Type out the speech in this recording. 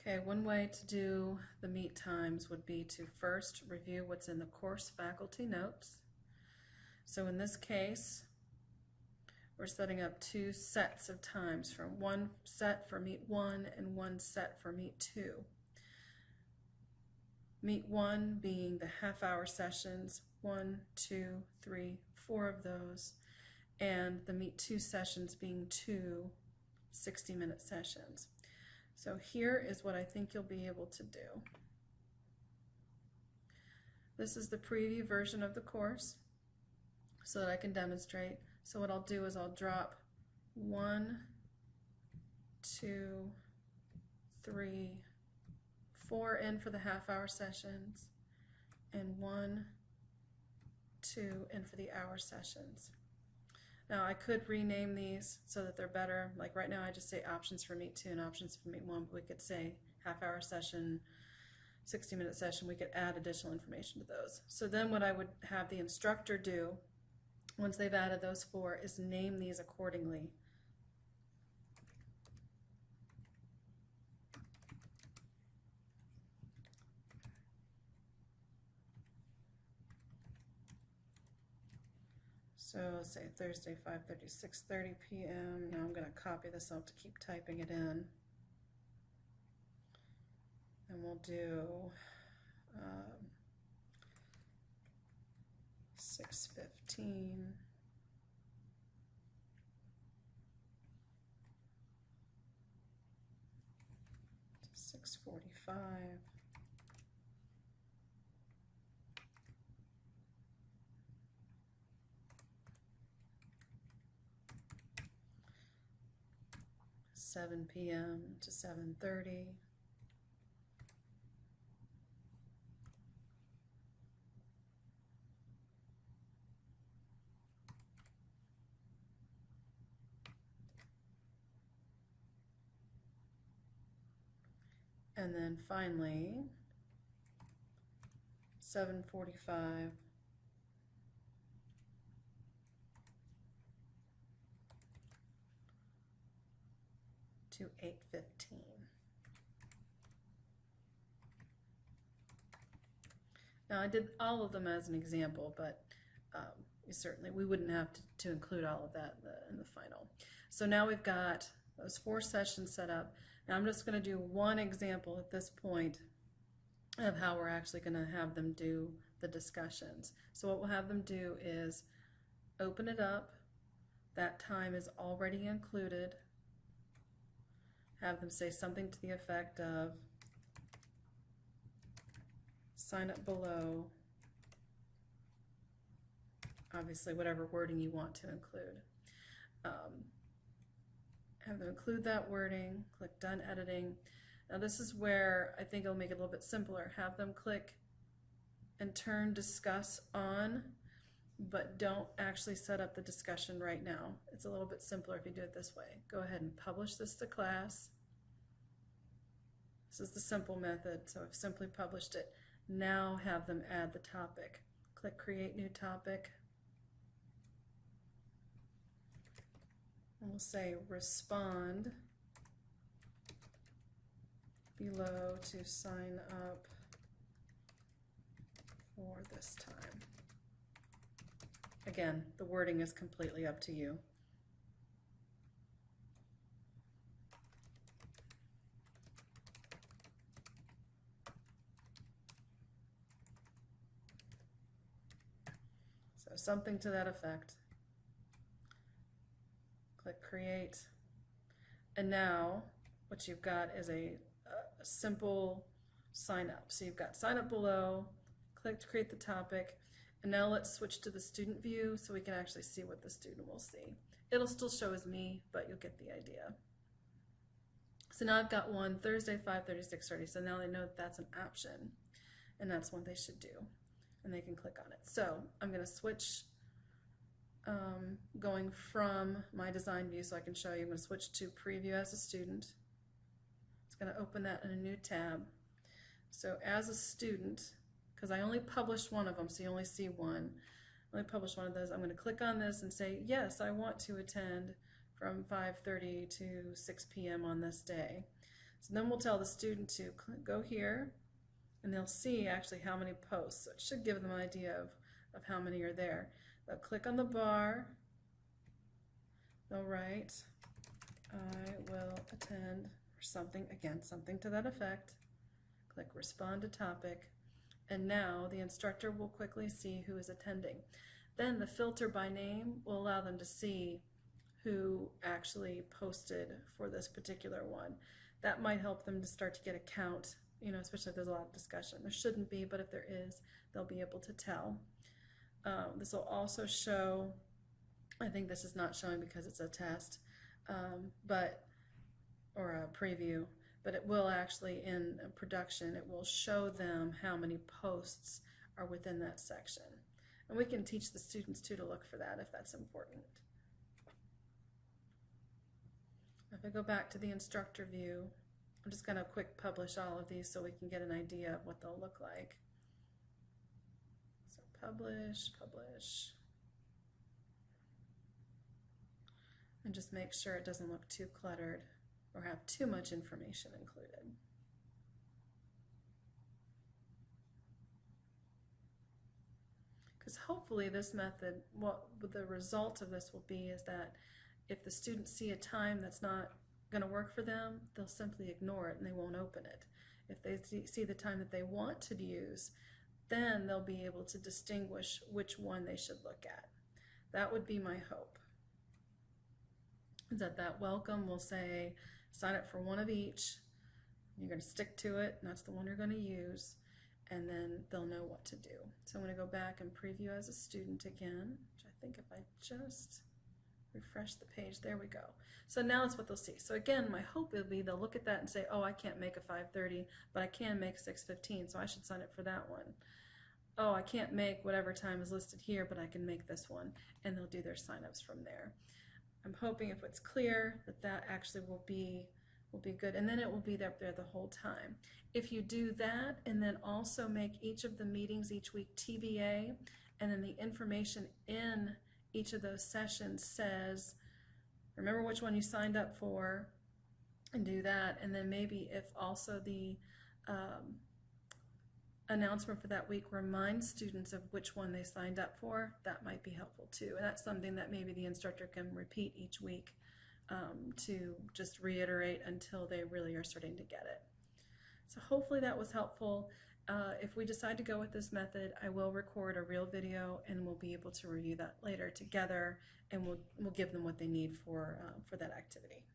Okay, one way to do the meet times would be to first review what's in the course faculty notes. So in this case, we're setting up two sets of times, from one set for meet 1 and one set for meet 2. Meet 1 being the half-hour sessions, 1, 2, 3, 4 of those, and the meet 2 sessions being two 60-minute sessions. So here is what I think you'll be able to do. This is the preview version of the course so that I can demonstrate. So what I'll do is I'll drop 1, 2, 3, 4 in for the half-hour sessions, and 1, 2 in for the hour sessions. Now I could rename these so that they're better. Like right now I just say options for meet 2 and options for meet 1, but we could say half-hour session, 60-minute session. We could add additional information to those. So then what I would have the instructor do once they've added those 4 is name these accordingly. So let's say Thursday 5:30, 6:30 p.m. Now I'm going to copy this out to keep typing it in. And we'll do 6:15. To 6:45. $7 p.m. to 7:30. And then finally 7:45 to 8:15. Now I did all of them as an example, but we wouldn't have to include all of that in the final. So now we've got those 4 sessions set up. Now I'm just going to do one example at this point of how we're actually going to have them do the discussions. So what we'll have them do is open it up. That time is already included. Have them say something to the effect of sign up below. Obviously whatever wording you want to include. Have them include that wording, click done editing. Now this is where I think it'll make it a little bit simpler. Have them click and turn discuss on, but don't actually set up the discussion right now. It's a little bit simpler if you do it this way. Go ahead and publish this to class. This is the simple method, so I've simply published it. Now have them add the topic. Click create new topic. And we'll say respond below to sign up for this time. Again, the wording is completely up to you. So something to that effect. Click create. And now what you've got is a simple sign up. So you've got sign up below, click to create the topic, and now let's switch to the student view so we can actually see what the student will see. It'll still show as me, but you'll get the idea. So now I've got one Thursday 5:30, 6:30, so now they know that that's an option and that's what they should do, and they can click on it. So I'm going to switch going from my design view so I can show you. I'm going to switch to preview as a student. It's going to open that in a new tab. So as a student, because I only published one of them, so you only see one, I only published one of those, I'm going to click on this and say, yes, I want to attend from 5:30 to 6 p.m. on this day. So then we'll tell the student to go here, and they'll see actually how many posts. So it should give them an idea of how many are there. They'll click on the bar, they'll write, I will attend, or something, again, something to that effect. Click respond to topic, and now the instructor will quickly see who is attending. Then the filter by name will allow them to see who actually posted for this particular one. That might help them to start to get a count, especially if there's a lot of discussion. There shouldn't be, but if there is, they'll be able to tell. This will also show, I think this is not showing because it's a test, or a preview, but it will actually, in production, it will show them how many posts are within that section. And we can teach the students too to look for that if that's important. If I go back to the instructor view, I'm just going to quick publish all of these so we can get an idea of what they'll look like. So publish, publish. And just make sure it doesn't look too cluttered or have too much information included. Because hopefully this method, what the result of this will be is that if the students see a time that's not going to work for them, they'll simply ignore it and they won't open it. If they see the time that they want to use, then they'll be able to distinguish which one they should look at. That would be my hope. Is that welcome will say, sign up for one of each, you're going to stick to it, and that's the one you're going to use, and then they'll know what to do. So I'm going to go back and preview as a student again, which I think if I just refresh the page, there we go. So now that's what they'll see. So again, my hope will be they'll look at that and say, oh, I can't make a 5:30, but I can make 6:15, so I should sign up for that one. Oh, I can't make whatever time is listed here, but I can make this one, and they'll do their signups from there. I'm hoping if it's clear that actually will be good, and then it will be there the whole time. If you do that and then also make each of the meetings each week TBA, and then the information in each of those sessions says, remember which one you signed up for, and do that, and then maybe if also the announcement for that week reminds students of which one they signed up for, that might be helpful too. And that's something that maybe the instructor can repeat each week to just reiterate until they really are starting to get it. So hopefully that was helpful. If we decide to go with this method, I will record a real video and we'll be able to review that later together, and we'll give them what they need for that activity.